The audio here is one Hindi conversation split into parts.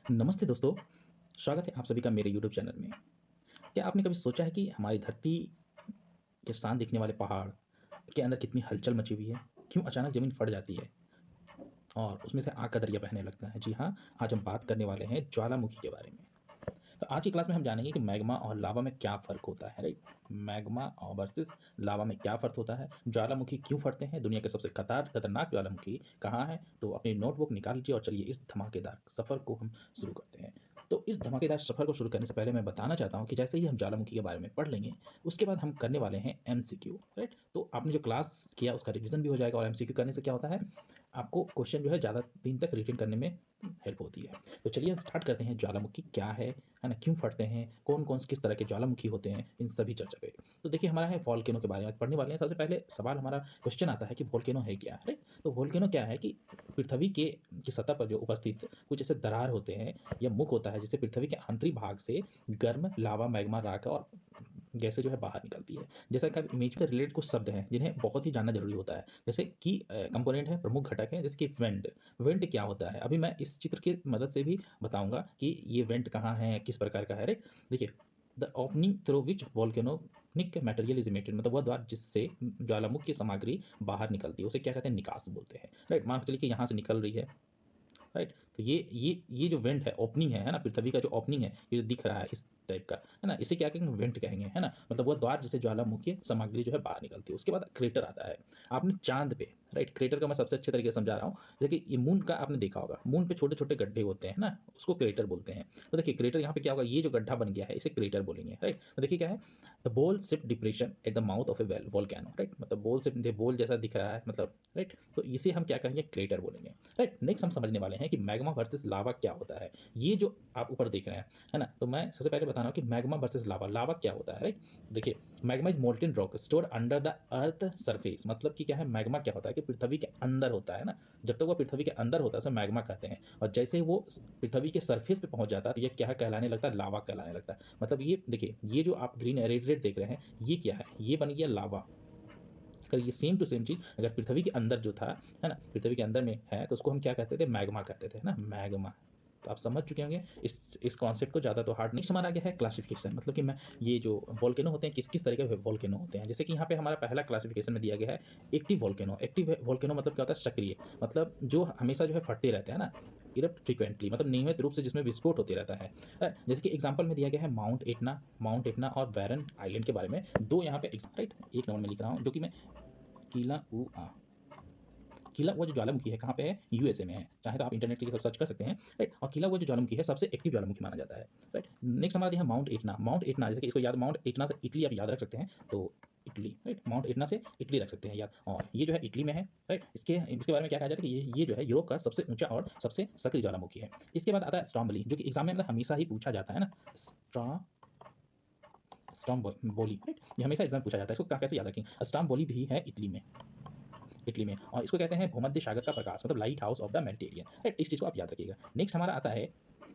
नमस्ते दोस्तों, स्वागत है आप सभी का मेरे यूट्यूब चैनल में। क्या आपने कभी सोचा है कि हमारी धरती के शान दिखने वाले पहाड़ के अंदर कितनी हलचल मची हुई है? क्यों अचानक ज़मीन फट जाती है और उसमें से आग का दरिया बहने लगता है? जी हाँ, आज हम बात करने वाले हैं ज्वालामुखी के बारे में। तो आज की क्लास में हम जानेंगे कि मैग्मा और लावा में क्या फ़र्क होता है, राइट? मैग्मा और वर्सेस लावा में क्या फ़र्क होता है? ज्वालामुखी क्यों फटते हैं? दुनिया के सबसे खतरनाक ज्वालामुखी कहाँ है? तो अपनी नोटबुक निकाल लीजिए और चलिए इस धमाकेदार सफ़र को हम शुरू करते हैं। तो इस धमाकेदार सफ़र को शुरू करने से पहले मैं बताना चाहता हूँ कि जैसे ही हम ज्वालामुखी के बारे में पढ़ लेंगे, उसके बाद हम करने वाले हैं एमसीक्यू, राइट? तो आपने जो क्लास किया उसका रिवीजन भी हो जाएगा और एमसीक्यू करने से क्या होता है, आपको क्वेश्चन जो है ज़्यादा दिन तक रिटेन करने में हेल्प होती है। तो चलिए हम स्टार्ट करते हैं, ज्वालामुखी क्या है ना? क्यों फटते हैं? कौन-कौन से किस तरह के ज्वालामुखी होते हैं? इन सभी चर्चा पे। तो देखिए हमारा है वोल्केनो के बारे में पढ़ने वाले हैं। सबसे पहले सवाल हमारा क्वेश्चन आता है कि वोल्केनो है क्या? राइट? तो वोल्केनो क्या है कि पृथ्वी के की सतह पर जो उपस्थित कुछ ऐसे दरार होते हैं या मुख होता है जिससे पृथ्वी के आंतरिक भाग से गर्म लावा, मैग्मा, राख और गैसें जो है बाहर निकलती है। जैसा कि आप इमेज से रिलेटेड कुछ शब्द हैं जिन्हें बहुत ही जानना ज़रूरी होता है। जैसे कि कंपोनेंट है, प्रमुख घटक है, जैसे कि वेंट। वेंट क्या होता है? अभी मैं इस चित्र की मदद से भी बताऊँगा कि ये वेंट कहाँ है, किस प्रकार का है, राइट? देखिए, the opening through which volcanic material is emitted, मतलब वह द्वार जिससे ज्वालामुखी सामग्री बाहर निकलती है, उसे क्या कहते हैं? निकास बोलते हैं, राइट? मान के चलिए कि यहाँ से निकल रही है, राइट? तो ये जो वेंट है, ओपनिंग है ना? पृथ्वी का जो ओपनिंग है, ये जो दिख रहा है इस टाइप का, है ना? इसे क्या कहेंगे? वेंट कहेंगे, है ना? मतलब वो द्वार जिससे ज्वालामुखी सामग्री जो है बाहर निकलती है। उसके बाद क्रेटर आता है। आपने चाँद पे, राइट? क्रेटर का मैं सबसे अच्छे तरीके से समझा रहा हूँ। देखिए ये मून का आपने देखा होगा, मून पे छोटे-छोटे गड्ढे होते हैं ना? उसको क्रेटर बोलते हैं। तो देखिए क्रेटर यहाँ पे क्या होगा? ये जो गड्ढा बन गया है, इसे क्रेटर बोलेंगे, राइट? तो देखिए क्या है? द बोल shaped depression at the mouth of A volcano, right? मतलब बोल जैसा दिख रहा है, मतलब, राइट? तो इसे हम क्या कहेंगे? क्रेटर बोलेंगे, राइट? नेक्स्ट हम समझने वाले हैं कि मैग्मा वर्सेस लावा क्या होता है। ये जो आप ऊपर देख रहे हैं, है ना? तो मैं सबसे पहले बता रहा हूँ कि मैग्मा वर्सेस लावा, लावा क्या होता है, राइट? देखिए, magma is molten rock store under the earth surface. मतलब कि क्या है? मैग्मा क्या होता है कि पृथ्वी के अंदर होता है ना? जब तक वो पृथ्वी के अंदर होता है उसे मैग्मा कहते हैं, और जैसे ही वो पृथ्वी के सरफेस पे पहुंच जाता है तो ये क्या कहलाने लगता है? लावा कहलाने लगता है। मतलब ये देखिए, ये जो आप ग्रीन रेड देख रहे हैं, ये क्या है? ये बन गया लावा। अगर ये सेम टू सेम चीज़ अगर पृथ्वी के अंदर जो था, है ना? पृथ्वी के अंदर में है तो उसको हम क्या कहते थे? मैग्मा कहते थे, है ना? मैग्मा। तो आप समझ चुके होंगे इस कॉन्सेप्ट को, ज़्यादा तो हार्ड नहीं। नेक्स्ट हमारा आ गया है क्लासिफिकेशन, मतलब कि मैं ये जो वोल्केनो होते हैं किस-किस तरीके के वोल्केनो होते हैं। जैसे कि यहाँ पे हमारा पहला क्लासिफिकेशन में दिया गया है एक्टिव वोल्केनो। एक्टिव वोल्केनो मतलब क्या होता है? सक्रिय, मतलब जो हमेशा जो है फटते रहते हैं ना, इरप्ट फ्रीक्वेंटली, मतलब नियमित रूप से जिसमें विस्फोट होते रहता है। जैसे कि एग्जांपल में दिया गया है माउंट एटना और बैरन आइलैंड के बारे में। 2 यहाँ पे राइट, 1 नंबर में लिख रहा हूँ जो कि मैं किला किला वो जो ज्वालामुखी है कहाँ पे है? यूएसए में है। चाहे तो आप इंटरनेट से ये सब सर्च कर सकते हैं, राइट? और किला वो जो ज्वालामुखी है सबसे एक्टिव ज्वालामुखी माना जाता है, राइट? नेक्स्ट हमारा यहाँ माउंट एटना। माउंट एटना जैसे कि इसको याद, माउंट एटना से इटली आप याद रख सकते हैं, तो इटली, राइट? माउंट एटना से इटली रख सकते हैं याद, और ये जो है इटली में है, राइट? इसके बारे में क्या कहा जाता है कि ये जो है यूरोप का सबसे ऊंचा और सबसे सक्रिय ज्वालामुखी है। इसके बाद आता है स्ट्रॉम्बली, जो कि एग्जाम में मतलब हमेशा ही पूछा जाता है ना, स्ट्रॉम्बोली, राइट? ये हमेशा एग्जाम पूछा जाता है, इसको कैसे याद रखें? स्ट्रॉम्बोली भी है इटली में, और इसको कहते हैं भूमध्य सागर का प्रकाश, मतलब light house of the Mediterranean, right? इस चीज़ को आप याद रखिएगा। नेक्स्ट हमारा आता है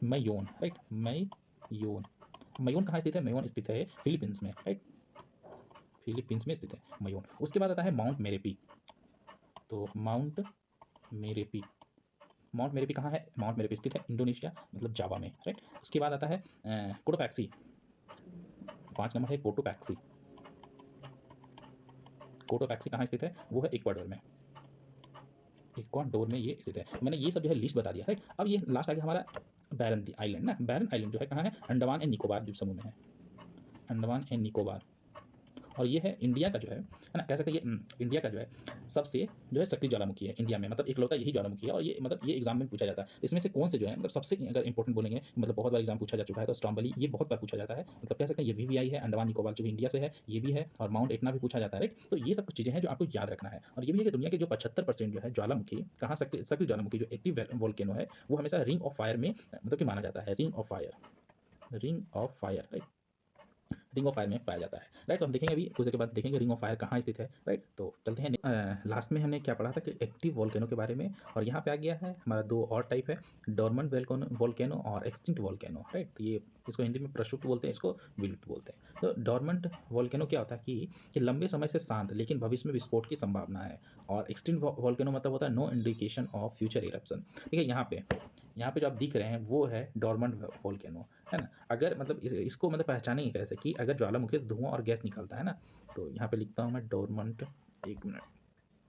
मयोन, राइट? मयोन। मयोन कहाँ स्थित है? मयोन स्थित है फिलीपींस में, राइट? फिलीपींस में स्थित है मयोन। उसके बाद आता है माउंट मेरेपी। तो माउंट मेरेपी कहाँ है? माउंट मेरेपी स्थित है इंडोनेशिया, मतलब जावा में, राइट? उसके बाद आता है कोटोपैक्सी। 5 नंबर है कोटोपैक्सी। कोटोपैक्सी कहाँ स्थित है? वो है इक्वाडोर में, इक्वाडोर में ये स्थित है। मैंने ये सब जो है लिस्ट बता दिया, राइट? अब ये लास्ट आ गया हमारा बैरन आइलैंड ना। बैरन आइलैंड जो है कहाँ है? अंडमान एंड निकोबार द्वीप समूह में है, अंडमान एंड निकोबार। और ये है इंडिया का जो है ना, कह सकते हैं ये इंडिया का जो है सबसे जो है सक्रिय ज्वालामुखी है इंडिया में, मतलब इकलौता यही ज्वालामुखी है, और ये मतलब ये एग्जाम में पूछा जाता है। इसमें से कौन से जो है मतलब सबसे अगर इंपॉर्टेंट बोलेंगे, मतलब बहुत बार एग्जाम पूछा जा चुका है, तो स्ट्रॉम्बली ये बहुत बार पूछा जाता है, मतलब कह सकते हैं ये वीवीआई है, अंडमान निकोबार जो भी इंडिया से है ये भी है, और माउंट एटना भी पूछा जाता है, राइट? तो ये सब कुछ चीज़ें हैं जो आपको याद रखना है। और ये भी है कि दुनिया के जो 75% जो है ज्वालामुखी कहाँ सक्रिय ज्वालामुखी जो एक्टिव वोल्केनो है वो हमेशा रिंग ऑफ फायर में मतलब कि माना जाता है, ring of fire, right? Ring of fire में पाया जाता है, राइट। तो हम देखेंगे अभी कुछ देर के बाद देखेंगे रिंग ऑफ फायर कहाँ स्थित है, राइट। तो चलते हैं। लास्ट में हमने क्या पढ़ा था कि एक्टिव वोल्केनो के बारे में, और यहाँ पे आ गया है हमारा दो और टाइप है, डोर्मेंट वोल्केनो और एक्सटिंक्ट वोल्केनो, राइट। तो ये इसको हिंदी में प्रक्षुब्ध बोलते हैं, इसको विलुप्त बोलते हैं। तो डोर्मेंट वोल्केनो क्या होता है कि लंबे समय से शांत लेकिन भविष्य में विस्फोट की संभावना है, और एक्सटिंक्ट वोल्केनो मतलब होता है no indication of future eruption. ठीक है, यहाँ पे जो आप दिख रहे हैं वो है डोर्मेंट वोल्केनो, है ना। अगर मतलब इसको मतलब पहचानेंगे कैसे कि अगर ज्वालामुखी से धुआं और गैस निकलता है ना, तो यहाँ पे लिखता हूँ मैं डोर्मेंट, एक मिनट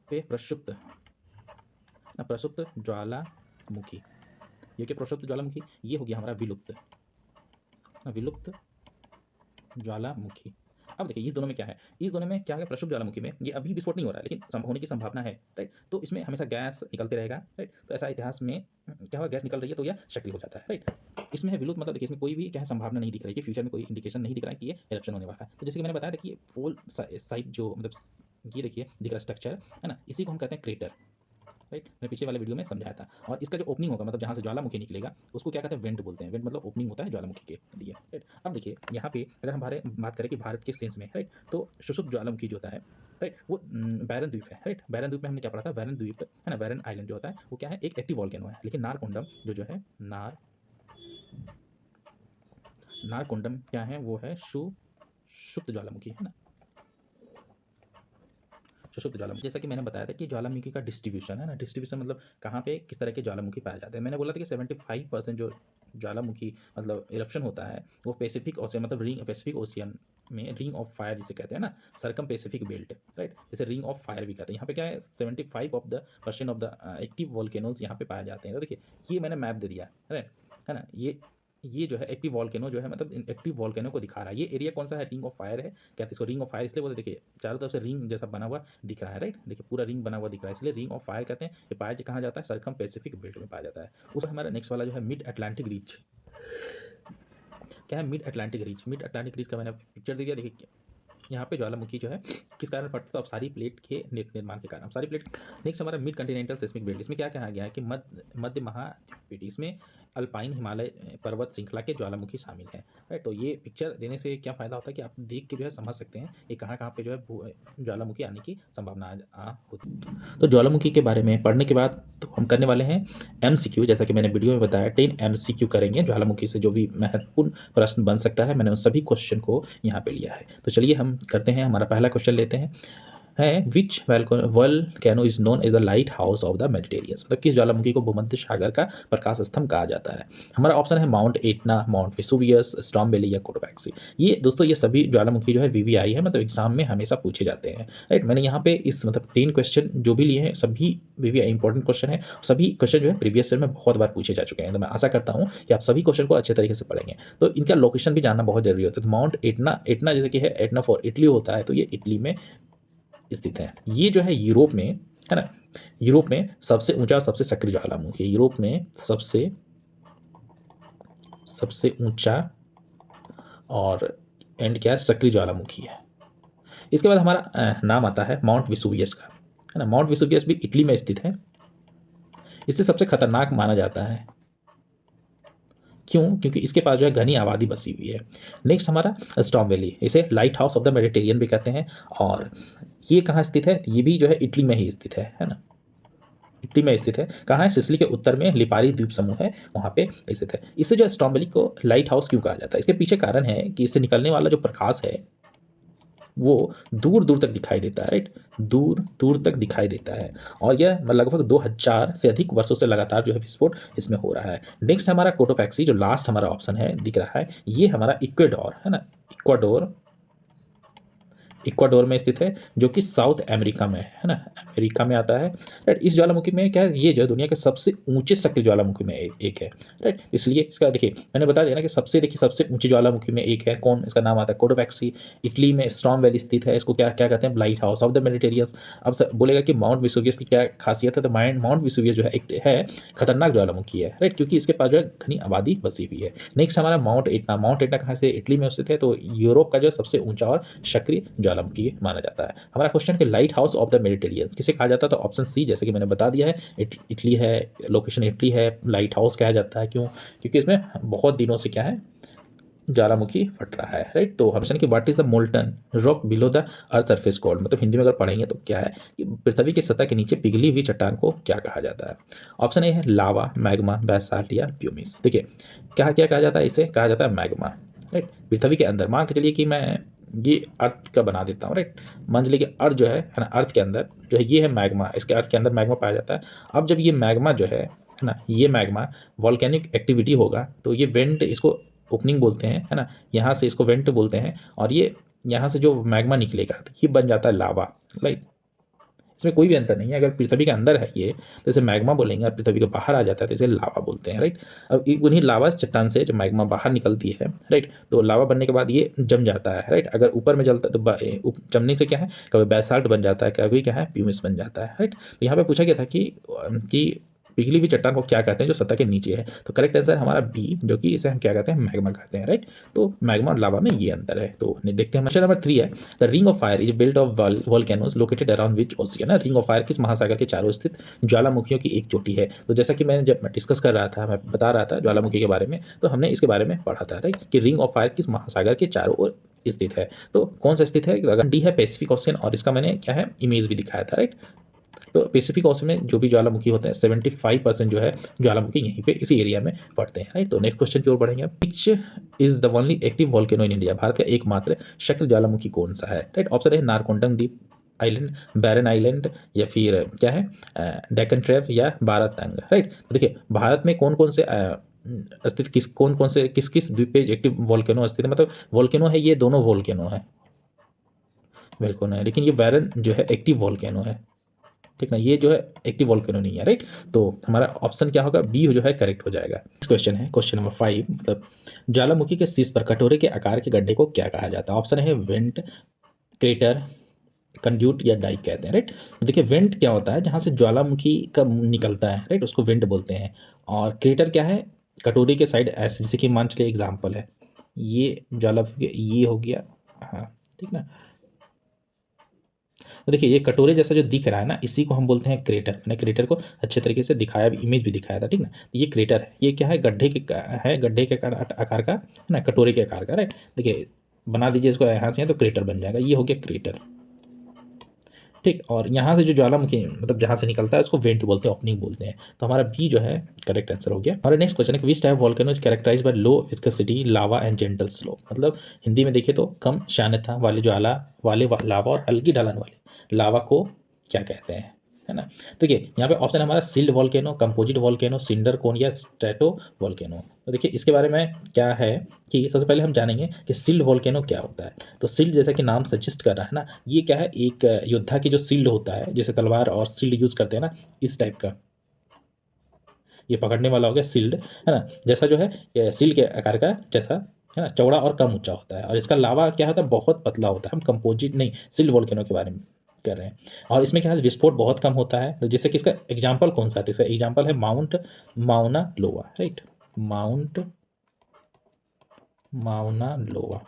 पे प्रक्षुब्ध ज्वालामुखी, ये क्या प्रक्षुब्ध ज्वालामुखी, ये हो गया हमारा विलुप्त ज्वालामुखी। अब देखिए इस दोनों में क्या है, प्रक्षुब्ध ज्वालामुखी में ये अभी विस्फोट नहीं हो रहा है लेकिन होने की संभावना है, राइट। तो इसमें हमेशा गैस निकलते रहेगा, राइट। तो ऐसा इतिहास में क्या हुआ, गैस निकल रही है तो यह सक्रिय हो जाता है, राइट। इसमें है विलुप्त मतलब देखिए इसमें कोई भी क्या है संभावना नहीं दिख रही है कि फ्यूचर में कोई इंडिकेशन नहीं दिख रहा है कि ये एरप्शन होने वाला है। तो जैसे कि मैंने बताया था कि पोल साइड जो मतलब ये देखिए दिख रहा स्ट्रक्चर है ना, इसी को हम कहते हैं क्रेटर, राइट। मैं पिछले वाले वीडियो में समझाया था। और इसका जो ओपनिंग होगा मतलब जहाँ से ज्वालामुखी निकलेगा उसको क्या कहते हैं, वेंट बोलते हैं। वेंट मतलब ओपनिंग होता है ज्वालामुखी के लिए, राइट। अब देखिए यहाँ पे अगर हम बात करें कि भारत के सेंस में, राइट, तो सुषुप्त ज्वालामुखी जो होता है, राइट, वो बैरन द्वीप है, राइट। बैरन द्वीप में हमने क्या पढ़ा था, बैरन द्वीप है ना, बैरन आइलैंड जो होता है वो क्या है, एक एक्टिव वॉल्केनो है। लेकिन नारकोंडम जो है नारकोंडम क्या है, वो है सुषुप्त ज्वालामुखी, है ना, सुषुप्त ज्वालामुखी। जैसा कि मैंने बताया था कि ज्वालामुखी का डिस्ट्रीब्यूशन है ना, डिस्ट्रीब्यूशन मतलब कहाँ पे किस तरह के ज्वालामुखी पाए जाते हैं। मैंने बोला था कि 75% जो ज्वालामुखी मतलब इरप्शन होता है वो पैसिफिक ओशियन मतलब पैसिफिक ओशियन में रिंग ऑफ फायर जिसे कहते हैं ना, सरकम पैसिफिक बेल्ट, राइट, जैसे रिंग ऑफ फायर भी कहते हैं। यहाँ पे क्या है 75% ऑफ द एक्टिव वोल्केनोज यहाँ पे पाए जाते हैं। तो देखिए ये मैंने मैप दे दिया, राइट, है ना। ये जो है एक्टिव वॉल्केनो जो है मतलब एक्टिव वॉल्केनो को दिखा रहा है। ये एरिया कौन सा है, रिंग ऑफ फायर है, कहते हैं इसको रिंग ऑफ फायर इसलिए बोलते, देखिए चारों तरफ से रिंग जैसा बना हुआ दिख रहा है, राइट। देखिए पूरा रिंग बना हुआ दिख रहा है इसलिए रिंग ऑफ फायर कहते हैं। ये पाया कहाँ जाता है, सरकम पैसिफिक बेल्ट में पाया जाता है। उस हमारा नेक्स्ट वाला जो है मिड अटलांटिक रीच, क्या है मिड अटलांटिक रीच का मैंने पिक्चर दे दिया। देखिए यहाँ पे ज्वालामुखी जो है किस कारण फटता है, तो अब सारी प्लेट के निर्माण के कारण, अब सारी प्लेट। नेक्स्ट हमारा मिड कॉन्टिनेंटल सिस्मिक बेल्ट, इसमें क्या कहा गया है कि मध्य महाद्वीप, इसमें अल्पाइन हिमालय पर्वत श्रृंखला के ज्वालामुखी शामिल है, राइट। तो ये पिक्चर देने से क्या फायदा होता है कि आप देख के जो है समझ सकते हैं ये कहाँ पे जो है ज्वालामुखी आने की संभावना होती है। तो ज्वालामुखी के बारे में पढ़ने के बाद तो हम करने वाले हैं MCQ, जैसा कि मैंने वीडियो में बताया 10 MCQ करेंगे ज्वालामुखी से जो भी महत्वपूर्ण प्रश्न बन सकता है, मैंने उन सभी क्वेश्चन को यहाँ पे लिया है। तो चलिए हम करते हैं, हमारा पहला क्वेश्चन लेते हैं, है which volcano is known as the lighthouse of the Mediterranean, मतलब किस ज्वालामुखी को भूमध्य सागर का प्रकाश स्तंभ कहा जाता है। हमारा ऑप्शन है माउंट एटना, माउंट वेसुवियस, स्ट्रॉम्बेली या कोटोपैक्सी। ये दोस्तों ये सभी ज्वालामुखी जो है VVI है, मतलब एग्जाम में हमेशा पूछे जाते हैं, राइट। मैंने यहाँ पे इस मतलब 10 क्वेश्चन जो भी लिए हैं सभी VVI इंपॉर्टेंट क्वेश्चन है, सभी क्वेश्चन जो है प्रीवियस ईयर में बहुत बार पूछे जा चुके हैं। तो मैं आशा करता हूँ कि आप सभी क्वेश्चन को अच्छे तरीके से पढ़ेंगे। तो इनका लोकेशन भी जानना बहुत जरूरी होता है। तो माउंट एटना जैसे कि है, एटना फॉर इटली होता है, तो ये इटली में स्थित है। ये जो है यूरोप में, है ना, यूरोप में सबसे ऊंचा सबसे सक्रिय ज्वालामुखी है। यूरोप में सबसे ऊंचा और एंड क्या है, सक्रिय ज्वालामुखी है। इसके बाद हमारा नाम आता है माउंट विसुवियस का, है ना। माउंट विसुवियस भी इटली में स्थित है। इसे सबसे खतरनाक माना जाता है, क्यों, क्योंकि इसके पास जो है घनी आबादी बसी हुई है। नेक्स्ट हमारा स्टॉर्म वैली, इसे light house of the Mediterranean भी कहते हैं। और ये कहाँ स्थित है, ये भी जो है इटली में ही स्थित है ना, इटली में स्थित है। कहाँ है, सिसिली के उत्तर में लिपारी द्वीप समूह है, वहाँ पे स्थित है। इससे जो स्टॉर्म वैली को लाइट हाउस क्यों कहा जाता है, इसके पीछे कारण है कि इससे निकलने वाला जो प्रकाश है वो दूर दूर तक दिखाई देता है, राइट, दूर दूर तक दिखाई देता है। और यह लगभग 2000 से अधिक वर्षों से लगातार जो है विस्फोट इसमें हो रहा है। नेक्स्ट हमारा कोटोपैक्सी, जो लास्ट हमारा ऑप्शन है दिख रहा है, ये हमारा इक्वाडोर है ना, इक्वाडोर में स्थित है, जो कि साउथ अमेरिका में है ना, अमेरिका में आता है, राइट। इस ज्वालामुखी में क्या है, ये जो दुनिया के सबसे ऊंचे सक्रिय ज्वालामुखी में एक है, राइट। इसलिए इसका देखिए मैंने बता दिया ना कि सबसे ऊंची ज्वालामुखी में एक है, कौन, इसका नाम आता है कोटोपैक्सी। इटली में स्ट्रॉम वैली स्थित है, इसको क्या क्या कहते हैं, light house of the Mediterranean. अब बोलेगा कि माउंट विसुवियस की क्या खासियत है, तो माउंट विसुवियस जो है एक है खतरनाक ज्वालामुखी है, राइट, क्योंकि इसके पास जो है घनी आबादी बसी हुई है। नेक्स्ट हमारा माउंट एटना कहाँ से, इटली में स्थित है, तो यूरोप का जो सबसे ऊंचा और सक्रिय ज्वालामुखी माना जाता है। हमारा क्वेश्चन है light house of the Mediterranean किसे कहा जाता है, तो ऑप्शन सी, जैसे कि मैंने बता दिया है, इटली है, लोकेशन इटली है, लाइट हाउस कहा जाता है। क्यों, क्योंकि इसमें बहुत दिनों से क्या है, ज्वालामुखी फट रहा है, राइट। तो हम कि what is the molten rock below the earth surface called, मतलब हिंदी में अगर पढ़ेंगे तो क्या है कि पृथ्वी की सतह के नीचे पिघली हुई चट्टान को क्या कहा जाता है। ऑप्शन ए है लावा, मैग्मा, बैसाल्ट या प्यूमिस। देखिए क्या क्या कहा जाता है, इसे कहा जाता है मैग्मा, राइट। पृथ्वी के अंदर मान के चलिए कि मैं ये अर्थ का बना देता हूँ, राइट। मान लीजिए कि अर्थ जो है ना, अर्थ के अंदर जो है ये है मैग्मा, इसके अर्थ के अंदर मैग्मा पाया जाता है। अब जब ये मैग्मा जो है ना, ये मैग्मा वॉल्केनिक एक्टिविटी होगा तो ये वेंट, इसको ओपनिंग बोलते हैं, है ना, यहाँ से इसको वेंट बोलते हैं, और ये यहाँ से जो मैग्मा निकलेगा तो ये बन जाता है लावा, राइट। इसमें कोई भी अंतर नहीं है, अगर पृथ्वी के अंदर है ये तो इसे मैग्मा बोलेंगे, और पृथ्वी के बाहर आ जाता है तो इसे लावा बोलते हैं, राइट। अब उन्हीं लावा चट्टान से जब मैग्मा बाहर निकलती है, राइट, तो लावा बनने के बाद ये जम जाता है, राइट। अगर ऊपर में जलता है तो जमने से क्या है, कभी बैसाल्ट बन जाता है, कभी क्या है प्यूमिस बन जाता है, राइट। तो यहाँ पे पूछा गया था कि पिघली हुई चट्टान को क्या कहते हैं जो सतह के नीचे है, तो करेक्ट आंसर हमारा बी, जो कि इसे हम क्या कहते हैं, मैग्मा कहते हैं, राइट। तो मैग्मा और लावा में ये अंतर है। तो देखते हैं क्वेश्चन नंबर 3 है, the ring of fire is built of volcanoes located around which ocean. Ring of fire किस महासागर के चारों स्थित ज्वालामुखियों की एक चोटी है। तो जैसा कि मैंने जब मैं डिस्कस कर रहा था, मैं बता रहा था ज्वालामुखी के बारे में, तो हमने इसके बारे में पढ़ा था, राइट, कि रिंग ऑफ फायर किस महासागर के चारों ओर स्थित है। तो कौन सा स्थित है, अगर डी है पैसिफिक ओशियन, और इसका मैंने क्या है इमेज भी दिखाया था, राइट। तो पैसिफिक ओशन में जो भी ज्वालामुखी होते हैं 75% जो है ज्वालामुखी यहीं पे इसी एरिया में पड़ते हैं, राइट। तो नेक्स्ट क्वेश्चन की ओर बढ़ेंगे। Which is the only active volcano in India, Bharat का एकमात्र सक्रिय ज्वालामुखी कौन सा है, राइट। ऑप्शन है नारकोंडम द्वीप आइलैंड, बैरन आइलैंड, या फिर क्या है डेक्कन ट्रैप, या बारातंग, राइट। तो देखिए भारत में कौन कौन से स्थित कौन कौन से किस किस द्वीप पे एक्टिव वोल्केनो स्थित है, मतलब वोल्केनो है, ये दोनों वोल्केनो है, वोल्केनो है, लेकिन ये बैरन जो है एक्टिव वोल्केनो है, ठीक ना, ये जो है एक्टिव वोल्केनो नहीं है, राइट। तो हमारा ऑप्शन क्या होगा, बी जो है करेक्ट हो जाएगा। नेक्स्ट क्वेश्चन है क्वेश्चन नंबर 5, मतलब ज्वालामुखी के शीर्ष पर कटोरे के आकार के गड्ढे को क्या कहा जाता है। ऑप्शन है वेंट, क्रेटर, कंड्यूट या डाइक कहते हैं, राइट। देखिए वेंट क्या होता है, जहाँ से ज्वालामुखी का निकलता है, राइट, उसको वेंट बोलते हैं। और क्रेटर क्या है, कटोरे के साइड ऐसे, जैसे कि मान चलिए एग्जाम्पल है ये ज्वालामुखी, ये हो गया, हाँ ठीक ना। तो देखिए ये कटोरे जैसा जो दिख रहा है ना, इसी को हम बोलते हैं क्रेटर। मैंने क्रेटर को अच्छे तरीके से दिखाया भी, इमेज भी दिखाया था, ठीक ना। तो ये क्रेटर है, ये क्या है, गड्ढे के है, गड्ढे के आकार का ना, कटोरे के आकार का, राइट। देखिए बना दीजिए इसको यहाँ से, तो क्रेटर बन जाएगा, ये हो गया क्रेटर, ठीक। और यहाँ से जो ज्वालामुखी मतलब जहाँ से निकलता है उसको वेंट बोलते हैं, ओपनिंग बोलते हैं। तो हमारा बी जो है करेक्ट आंसर हो गया। हमारा नेक्स्ट क्वेश्चन है, which type volcano is characterised by low viscosity lava and gentle slope. मतलब हिंदी में देखिए तो कम शानता वाले ज्वाला वाले लावा और हल्की ढलान वाले लावा को क्या कहते हैं, है ना। देखिए यहाँ पे ऑप्शन हमारा shield volcano, composite volcano, cinder cone या स्ट्रेटो वोल्केनो। तो देखिए इसके बारे में क्या है कि सबसे पहले हम जानेंगे कि सिल्ड वोल्केनो क्या होता है। तो सिल्ड जैसा कि नाम सजेस्ट कर रहा है ना, ये क्या है, एक योद्धा की जो सिल्ड होता है, जैसे तलवार और सिल्ड यूज करते हैं ना, इस टाइप का ये पकड़ने वाला हो गया सिल्ड, है ना। जैसा जो है ये सिल्ड के आकार का जैसा, है ना, चौड़ा और कम ऊंचा होता है। और इसका लावा क्या होता है, बहुत पतला होता है। हम कंपोजिट नहीं, सिल्ड वोल्केनो के बारे में कर रहे हैं। और इसमें क्या है, विस्फोट बहुत कम होता है। तो जैसे कि इसका एग्जाम्पल कौन सा है, इसका एग्जाम्पल है mount Mauna Loa, right, mount Mauna Loa.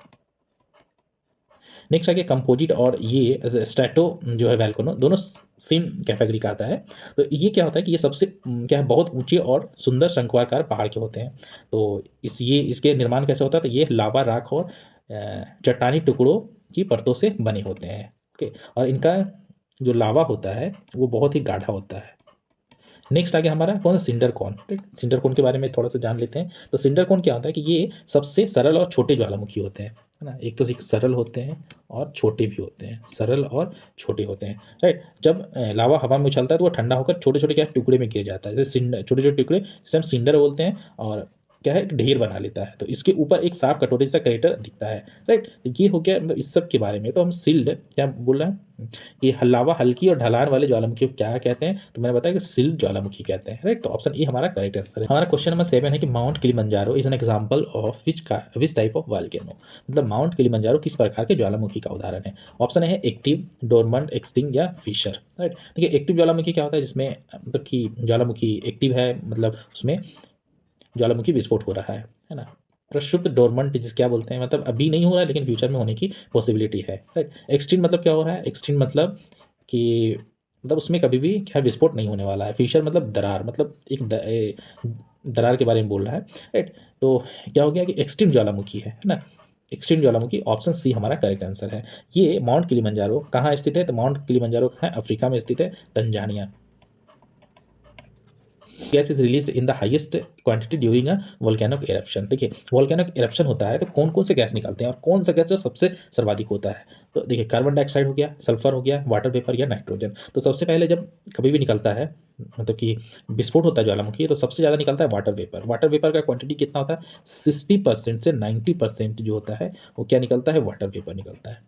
Next आ गया कंपोजिट और ये स्ट्रेटो जो है वोल्केनो, दोनों सेम कैटेगरी का आता है। तो ये क्या होता है कि ये सबसे क्या है, बहुत ऊंचे और सुंदर शंकुआकार पहाड़ के होते हैं। तो इसके निर्माण कैसे होता है, तो ये लावा, राख और चट्टानी टुकड़ों की परतों से बने होते हैं, ओके। और इनका जो लावा होता है वो बहुत ही गाढ़ा होता है। नेक्स्ट आ गया हमारा कौन सा, सिंडर कॉन, ठीक। सिंडर कॉन के बारे में थोड़ा सा जान लेते हैं। तो सिंडर कॉन क्या होता है कि ये सबसे सरल और छोटे ज्वालामुखी होते हैं, है ना। एक तो सरल होते हैं और छोटे भी होते हैं, सरल और छोटे होते हैं, राइट। जब लावा हवा में उछलता है तो वो ठंडा होकर छोटे छोटे क्या टुकड़े में गिर जाता है, जैसे सिंडर, छोटे छोटे टुकड़े जिसे हम सिंडर बोलते हैं, और क्या है, ढेर बना लेता है। तो इसके ऊपर एक साफ कटोरे जैसा क्रेटर दिखता है, राइट। ये हो गया मतलब इस सब के बारे में। तो हम सिल्ड क्या बोल रहे हैं कि लावा हल्की और ढलान वाले ज्वालामुखी को क्या कहते हैं, तो मैंने बताया कि सिल्ड ज्वालामुखी कहते हैं, राइट। तो ऑप्शन ए हमारा करेक्ट आंसर है। हमारा क्वेश्चन नंबर 7 है कि mount Kilimanjaro is an example of which type of volcano. मतलब माउंट किलिमंजारो किस प्रकार के ज्वालामुखी का उदाहरण है। ऑप्शन है एक्टिव, डोरमेंट, एक्सटिंक्ट या फिशर, राइट। देखिए एक्टिव ज्वालामुखी क्या होता है, जिसमें मतलब कि ज्वालामुखी एक्टिव है, मतलब उसमें ज्वालामुखी विस्फोट हो रहा है ना। प्रक्षुब्ध डोरमेंट जिस क्या बोलते हैं, मतलब अभी नहीं हो रहा है लेकिन फ्यूचर में होने की पॉसिबिलिटी है, राइट। एक्सटिंक्ट मतलब क्या हो रहा है, एक्सटिंक्ट मतलब कि मतलब उसमें कभी भी क्या है, विस्फोट नहीं होने वाला है। फिशर मतलब दरार, मतलब एक दरार के बारे में बोल रहा है, राइट। तो क्या हो गया कि एक्सट्रीम ज्वालामुखी है ना, एक्सट्रीम ज्वालामुखी, ऑप्शन सी हमारा करेक्ट आंसर है। ये माउंट किलिमंजारो कहाँ स्थित है, तो माउंट किलिमंजारो है अफ्रीका में स्थित है, Tanzania. Gas is release in the highest quantity during a volcanic eruption. देखिए वोल्केनिक एरप्शन होता है तो कौन कौन से गैस निकलते हैं और कौन सा गैस जो सबसे सर्वाधिक होता है, तो देखिए कार्बन डाइऑक्साइड हो गया, सल्फर हो गया, वाटर वेपर या नाइट्रोजन। तो सबसे पहले जब कभी भी निकलता है, मतलब कि विस्फोट होता है ज्वालामुखी, तो सबसे ज़्यादा निकलता है वाटर वेपर। वाटर वेपर का क्वांटिटी कितना होता है, 60% से 90% जो होता है वो क्या निकलता है, वाटर वेपर निकलता है,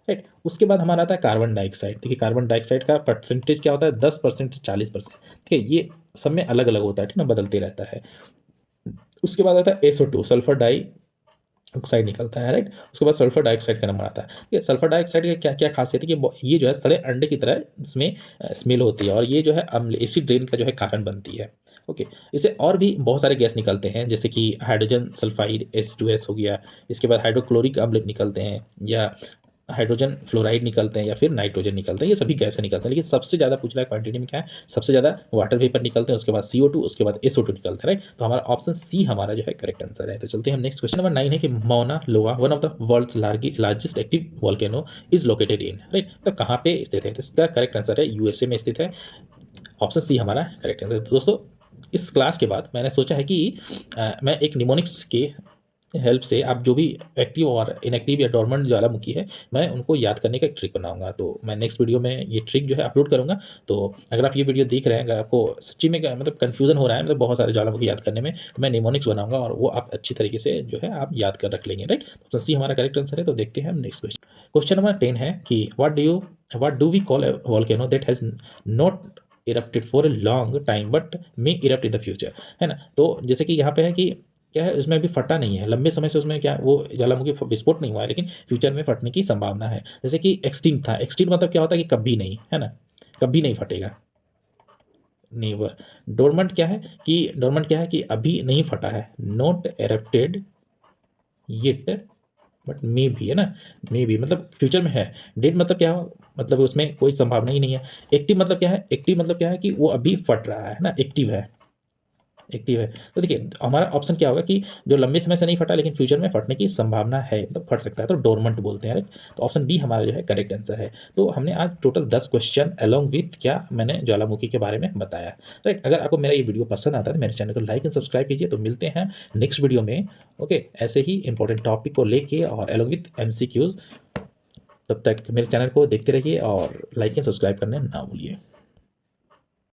राइट। उसके बाद हमारा आता है कार्बन डाइऑक्साइड। देखिए कार्बन डाइऑक्साइड का परसेंटेज क्या होता है, 10% से 40%। ठीक है, ये सब में अलग अलग होता है, ठीक ना, बदलते रहता है। उसके बाद आता है SO2, सल्फर डाई ऑक्साइड निकलता है, राइट। उसके बाद सल्फर डाइऑक्साइड का नंबर आता है। ठीक है, सल्फर डाइऑक्साइड की क्या क्या खासियत है कि ये जो है सड़े अंडे की तरह इसमें स्मेल होती है और ये जो है अम्ल एसिड रेन का जो है कारण बनती है। ओके, इससे और भी बहुत सारे गैस निकलते हैं, जैसे कि हाइड्रोजन सल्फाइड H2S हो गया, इसके बाद हाइड्रोक्लोरिक अम्ल निकलते हैं, या हाइड्रोजन फ्लोराइड निकलते हैं, या फिर नाइट्रोजन निकलते हैं। ये सभी गैसें निकलते हैं, लेकिन सबसे ज़्यादा पूछ रहा है क्वांटिटी में क्या है, सबसे ज़्यादा वाटर वेपर निकलते हैं, उसके बाद CO2, उसके बाद SO2 निकलता है, राइट। तो हमारा ऑप्शन सी हमारा जो है करेक्ट आंसर है। तो चलते हैं हम नेक्स्ट क्वेश्चन नंबर 9 है कि Mauna Loa one of the world's largest active volcano is located in, right. तो कहाँ पे स्थित है, तो इसका करेक्ट आंसर है USA में स्थित है। ऑप्शन सी हमारा करेक्ट आंसर है। तो दोस्तों इस क्लास के बाद मैंने सोचा है कि मैं एक निमोनिक्स के हेल्प से आप जो भी एक्टिव और इनएक्टिव या डोरमेंट ज्वालामुखी है, मैं उनको याद करने का एक ट्रिक बनाऊंगा। तो मैं नेक्स्ट वीडियो में ये ट्रिक जो है अपलोड करूंगा। तो अगर आप ये वीडियो देख रहे हैं, अगर आपको सच्ची में मतलब कन्फ्यूजन हो रहा है, मतलब बहुत सारे ज्वालामुखी याद करने में, तो मैं निमोनिक्स बनाऊंगा और वो आप अच्छी तरीके से जो है आप याद कर रख लेंगे, राइट। तो सी हमारा करेक्ट आंसर है। तो देखते हैं हम नेक्स्ट क्वेश्चन। क्वेश्चन नंबर 10 है कि what do we call a volcano that has not erupted for a long time but may erupt in the future, है ना। तो जैसे कि यहाँ पे है कि क्या है, उसमें अभी फटा नहीं है, लंबे समय से उसमें क्या वो ज्वालामुखी विस्फोट नहीं हुआ है, लेकिन फ्यूचर में फटने की संभावना है। जैसे कि एक्सटिंक्ट था, एक्सटिंक्ट मतलब क्या होता है कि कभी नहीं, है ना, कभी नहीं फटेगा, नेवर। डोरमेंट क्या है कि अभी नहीं फटा है, नॉट एरप्टेड येट बट मे भी, है ना, मे भी मतलब फ्यूचर में है। डेड मतलब क्या हो, मतलब उसमें कोई संभावना ही नहीं है। एक्टिव मतलब क्या है, एक्टिव मतलब क्या है कि वो अभी फट रहा है ना, एक्टिव है, एक्टिव है। तो देखिए हमारा ऑप्शन क्या होगा कि जो लंबे समय से नहीं फटा लेकिन फ्यूचर में फटने की संभावना है, मतलब फट सकता है, तो डोरमेंट बोलते हैं, राइट। तो ऑप्शन बी हमारा जो है करेक्ट आंसर है। तो हमने आज टोटल 10 क्वेश्चन अलोंग विथ क्या मैंने ज्वालामुखी के बारे में बताया, राइट। अगर आपको मेरा ये वीडियो पसंद आता है तो मेरे चैनल को लाइक एंड सब्सक्राइब कीजिए। तो मिलते हैं नेक्स्ट वीडियो में, ओके, ऐसे ही इंपॉर्टेंट टॉपिक को लेके और अलोंग विथ MCQs। तब तक मेरे चैनल को देखते रहिए और लाइक एंड सब्सक्राइब करने ना भूलिए।